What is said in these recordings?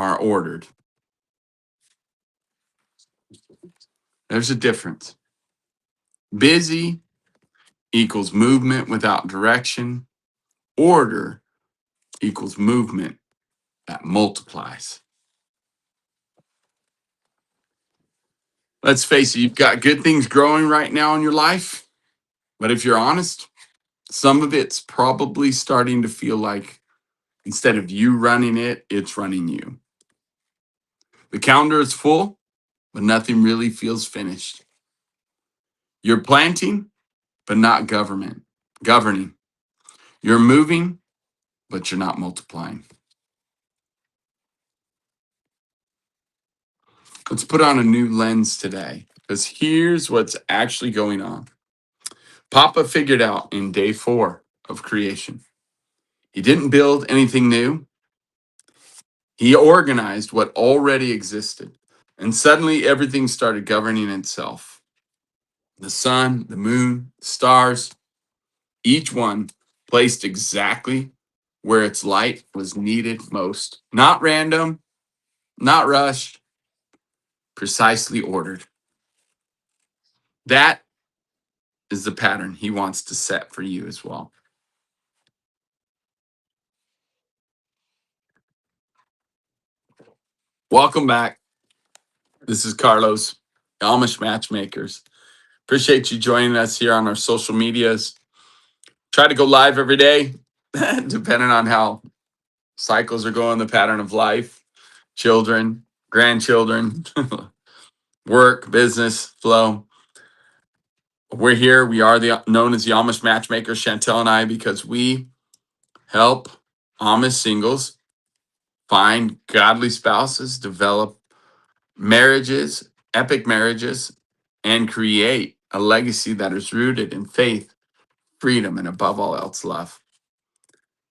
are ordered. There's a difference. Busy equals movement without direction. Order equals movement that multiplies. Let's face it, you've got good things growing right now in your life, but if you're honest, some of it's probably starting to feel like instead of you running it, it's running you. The calendar is full, but nothing really feels finished. You're planting, but not governing. You're moving, but you're not multiplying. Let's put on a new lens today because here's what's actually going on. Papa figured out in day 4 of creation. He didn't build anything new. He organized what already existed. And suddenly everything started governing itself. The sun, the moon, the stars, each one placed exactly where its light was needed most. Not random, not rushed, precisely ordered. That is the pattern he wants to set for you as well. Welcome back. This is Carlos, Amish Matchmakers. Appreciate you joining us here on our social medias. Try to go live every day, depending on how cycles are going, the pattern of life, children, grandchildren, work, business, flow. We're here. We are known as the Amish Matchmakers, Chantel and I, because we help Amish singles find godly spouses, develop marriages, epic marriages, and create a legacy that is rooted in faith, freedom, and above all else, love.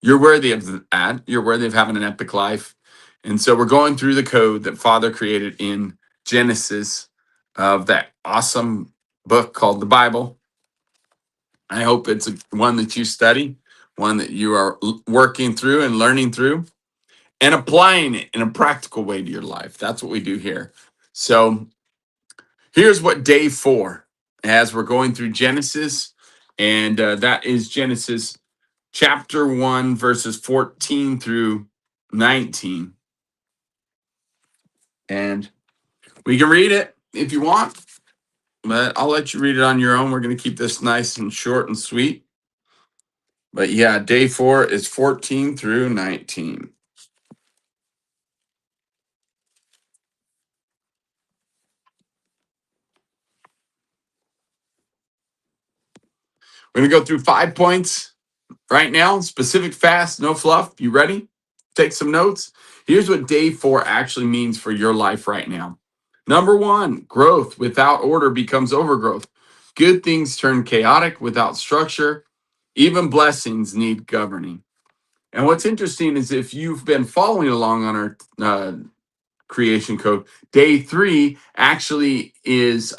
You're worthy of that. You're worthy of having an epic life. And so we're going through the code that Father created in Genesis of that awesome book called the Bible. I hope it's one that you study, one that you are working through and learning through and applying it in a practical way to your life. That's what we do here. So here's what day 4, as we're going through Genesis, and that is Genesis chapter 1, verses 14 through 19. And we can read it if you want, but I'll let you read it on your own. We're going to keep this nice and short and sweet. But yeah, day 4 is 14 through 19. We're going to go through 5 points right now, specific, fast, no fluff. You ready? Take some notes. Here's what day 4 actually means for your life right now. Number 1, growth without order becomes overgrowth. Good things turn chaotic without structure. Even blessings need governing. And what's interesting is if you've been following along on our creation code, day 3 actually is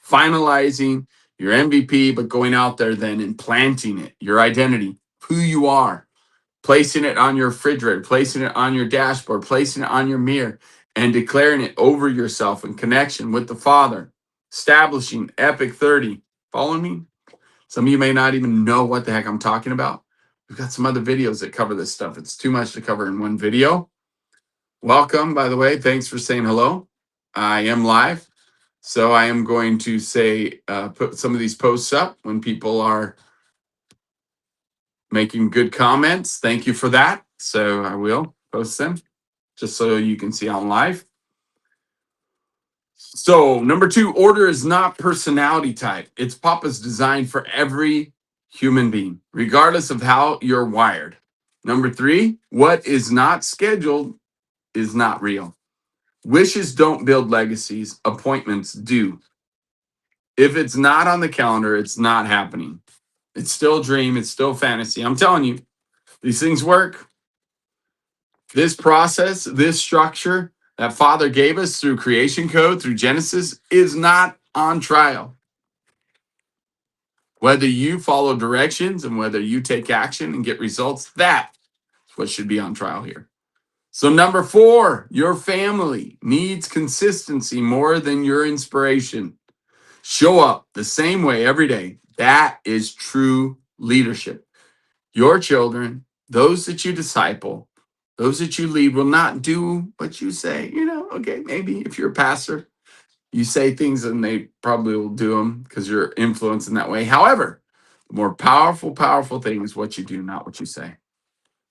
finalizing your MVP, but going out there then and planting it, your identity, who you are, placing it on your refrigerator, placing it on your dashboard, placing it on your mirror, and declaring it over yourself in connection with the Father, establishing Epic 30. Follow me? Some of you may not even know what the heck I'm talking about. We've got some other videos that cover this stuff. It's too much to cover in one video. Welcome, by the way. Thanks for saying hello. I am live. So I am going to put some of these posts up when people are making good comments. Thank you for that. So I will post them just so you can see I'm live. So number 2, order is not personality type. It's Papa's design for every human being, regardless of how you're wired. Number 3, what is not scheduled is not real. Wishes don't build legacies. Appointments do. If it's not on the calendar, it's not happening. It's still a dream. It's still fantasy. I'm telling you, these things work. This process, this structure that Father gave us through creation code, through Genesis, is not on trial. Whether you follow directions and whether you take action and get results, that's what should be on trial here. So, number 4, your family needs consistency more than your inspiration. Show up the same way every day. That is true leadership. Your children, those that you disciple, those that you lead, will not do what you say. Okay, maybe if you're a pastor, you say things and they probably will do them because you're influenced in that way. However, the more powerful thing is what you do, not what you say.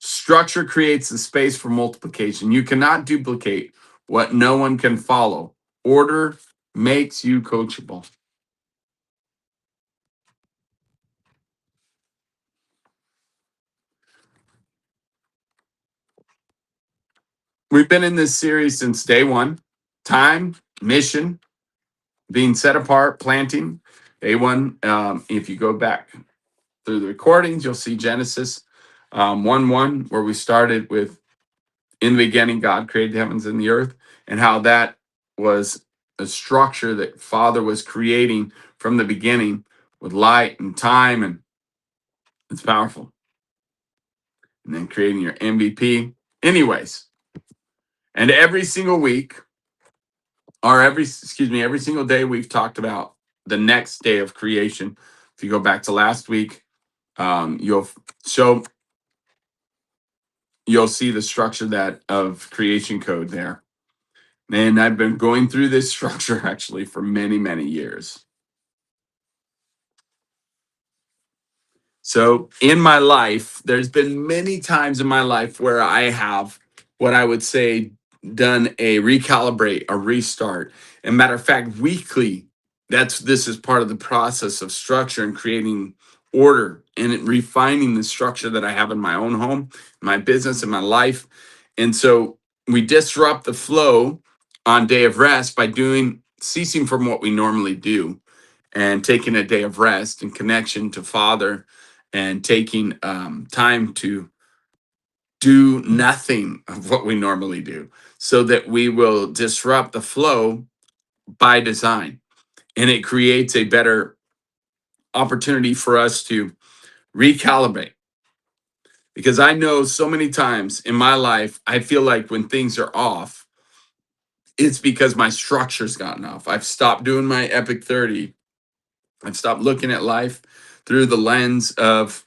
Structure creates the space for multiplication. You cannot duplicate what no one can follow. Order makes you coachable. We've been in this series since day one. Time, mission, being set apart, planting. Day one, if you go back through the recordings, you'll see Genesis 1:1, where we started with, in the beginning, God created the heavens and the earth, and how that was a structure that Father was creating from the beginning with light and time, and it's powerful. And then creating your MVP. Anyways, and every single week, or every single day, we've talked about the next day of creation. If you go back to last week, you'll so you'll see the structure that of creation code there. And I've been going through this structure actually for many years. So in my life, there's been many times in my life where I have, what I would say, done a recalibrate, a restart. And matter of fact, weekly, this is part of the process of structure and creating order and refining the structure that I have in my own home, my business, and my life. And so we disrupt the flow on day of rest by ceasing from what we normally do and taking a day of rest and connection to Father, and taking time to do nothing of what we normally do, so that we will disrupt the flow by design. And it creates a better opportunity for us to recalibrate. Because I know so many times in my life, I feel like when things are off, it's because my structure's gotten off. I've stopped doing my Epic 30. I've stopped looking at life through the lens of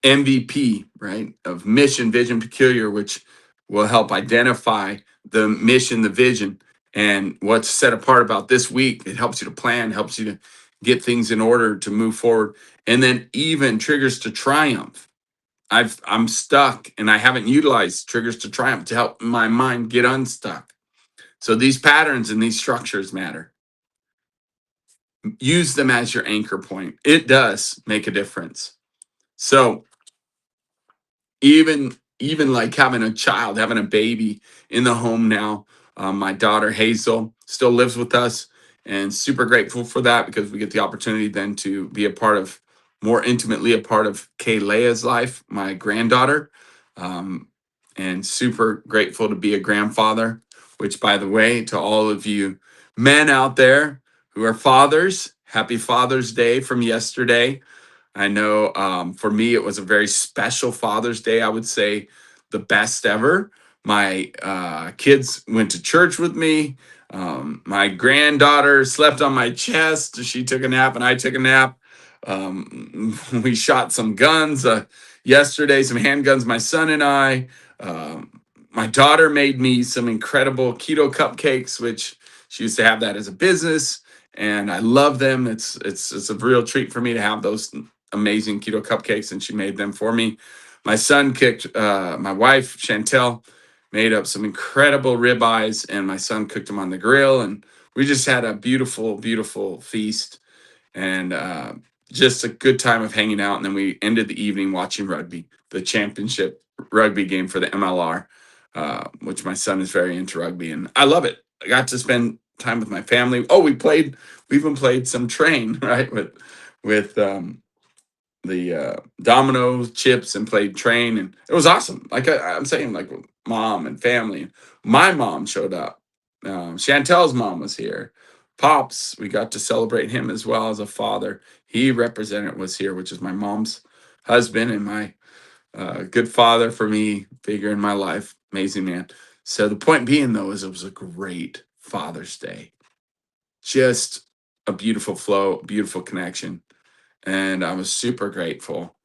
MVP, right? Of mission, vision, peculiar, which will help identify the mission, the vision, and what's set apart about this week. It helps you to plan, helps you to get things in order to move forward. And then even triggers to triumph. I'm stuck and I haven't utilized triggers to triumph to help my mind get unstuck. So these patterns and these structures matter. Use them as your anchor point. It does make a difference. So even like having a child, having a baby in the home now. My daughter Hazel still lives with us, and super grateful for that, because we get the opportunity then to be more intimately a part of Kaylea's life, my granddaughter, um, and super grateful to be a grandfather. Which, by the way, to all of you men out there who are fathers, happy Father's Day from yesterday. I know, for me, it was a very special Father's Day. I would say the best ever. My kids went to church with me. My granddaughter slept on my chest. She took a nap and I took a nap. We shot some guns yesterday, some handguns, my son and I. My daughter made me some incredible keto cupcakes, which she used to have that as a business, and I love them. It's a real treat for me to have those amazing keto cupcakes, and she made them for me. My son cooked, my wife Chantel made up some incredible ribeyes, and my son cooked them on the grill, and we just had a beautiful feast, and just a good time of hanging out. And then we ended the evening watching rugby, the championship rugby game for the MLR, which my son is very into rugby, and I love it. I got to spend time with my family. Oh, we even played some train, right, with the dominoes, chips, and played train, and it was awesome. Like I'm saying, like mom and family. My mom showed up. Chantel's mom was here. Pops, we got to celebrate him as well as a father. He was here, which is my mom's husband and my Good father for me, figure in my life, amazing man. So the point being, though, is it was a great Father's Day. Just a beautiful flow, beautiful connection, and I was super grateful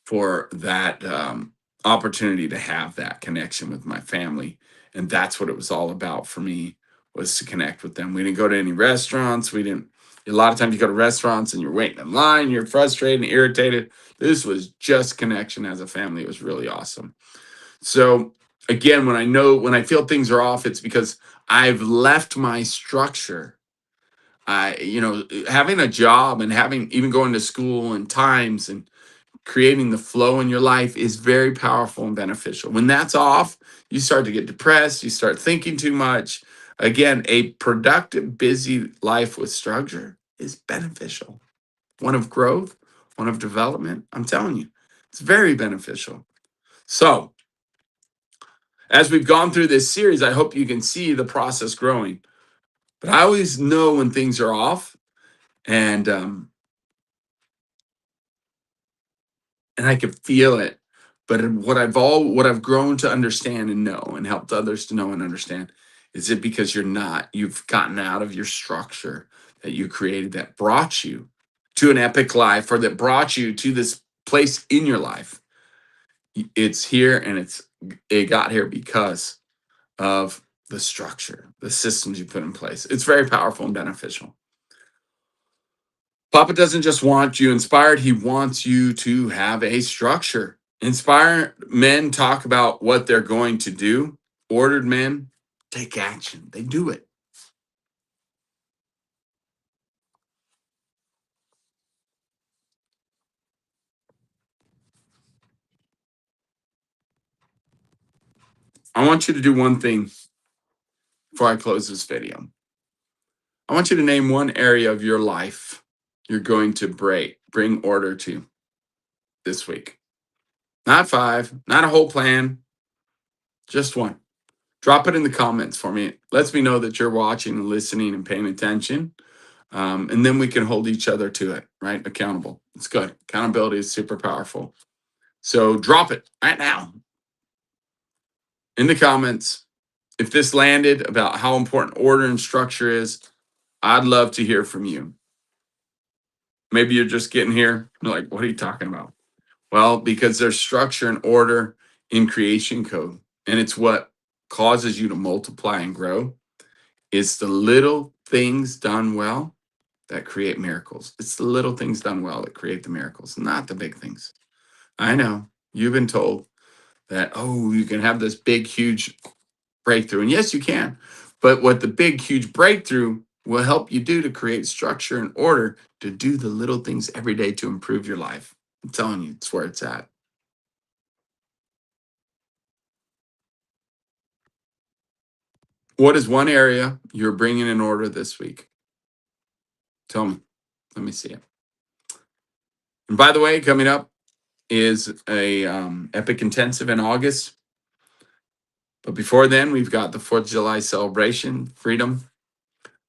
for that opportunity to have that connection with my family, and that's what it was all about for me, was to connect with them. We didn't go to any restaurants. We didn't. A lot of times you go to restaurants and you're waiting in line, you're frustrated and irritated. This was just connection as a family. It was really awesome. So again, when I feel things are off, it's because I've left my structure. Having a job and having even going to school and times and creating the flow in your life is very powerful and beneficial. When that's off, you start to get depressed, you start thinking too much. Again, a productive, busy life with structure is beneficial. One of growth, one of development. I'm telling you, it's very beneficial. So, as we've gone through this series, I hope you can see the process growing. But I always know when things are off, and I can feel it. But what I've grown to understand and know and helped others to know and understand is it because you've gotten out of your structure that you created that brought you to an epic life, or that brought you to this place in your life. It's here, and it got here because of the structure, the systems you put in place. It's very powerful and beneficial. Papa doesn't just want you inspired, he wants you to have a structure. Inspired men talk about what they're going to do. Ordered men take action, they do it. I want you to do one thing before I close this video. I want you to name one area of your life you're going to bring order to this week. Not five, not a whole plan, just one. Drop it in the comments for me. It lets me know that you're watching and listening and paying attention. And then we can hold each other to it, right? Accountable. It's good. Accountability is super powerful. So drop it right now in the comments. If this landed about how important order and structure is, I'd love to hear from you. Maybe you're just getting here. You're like, what are you talking about? Well, because there's structure and order in creation code, and it's what causes you to multiply and grow. It's the little things done well that create miracles. It's the little things done well that create the miracles, not the big things. I know you've been told that, oh, you can have this big, huge breakthrough. And yes, you can. But what the big, huge breakthrough will help you do to create structure and order to do the little things every day to improve your life. I'm telling you, it's where it's at. What is one area you're bringing in order this week? Tell me. Let me see it. And by the way, coming up is a epic intensive in August. But before then, we've got the 4th of July celebration, freedom.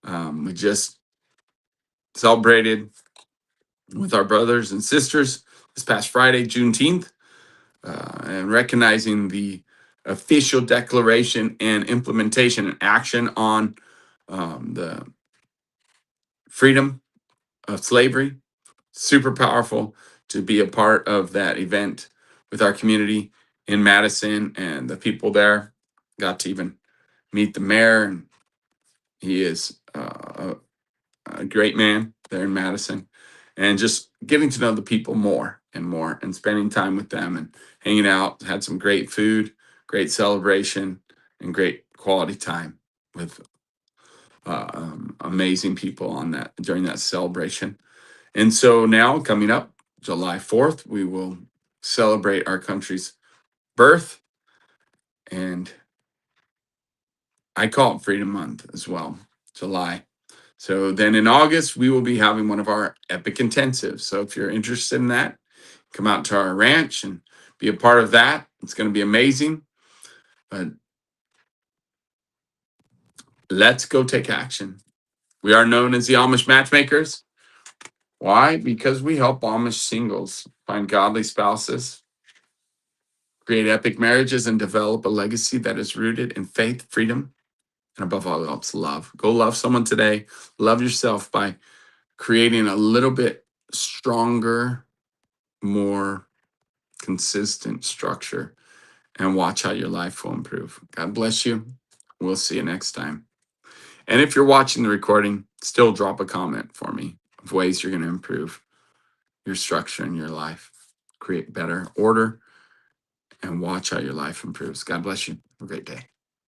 We just celebrated with our brothers and sisters this past Friday, Juneteenth, and recognizing the official declaration and implementation and action on the freedom of slavery. Super powerful to be a part of that event with our community in Madison, and the people there. Got to even meet the mayor, and he is a great man there in Madison, and just getting to know the people more and more, and spending time with them and hanging out. Had some great food, great celebration, and great quality time with amazing people on that during that celebration. And so now, coming up July 4th, we will celebrate our country's birth, and I call it Freedom Month as well, July. So then in August, we will be having one of our epic intensives. So if you're interested in that, come out to our ranch and be a part of that. It's going to be amazing. But let's go take action. We are known as the Amish Matchmakers. Why? Because we help Amish singles find godly spouses, create epic marriages, and develop a legacy that is rooted in faith, freedom, and above all else, love. Go love someone today. Love yourself by creating a little bit stronger, more consistent structure, and watch how your life will improve. God bless you. We'll see you next time. And if you're watching the recording, still drop a comment for me of ways you're going to improve your structure in your life, create better order, and watch how your life improves. God bless you. Have a great day.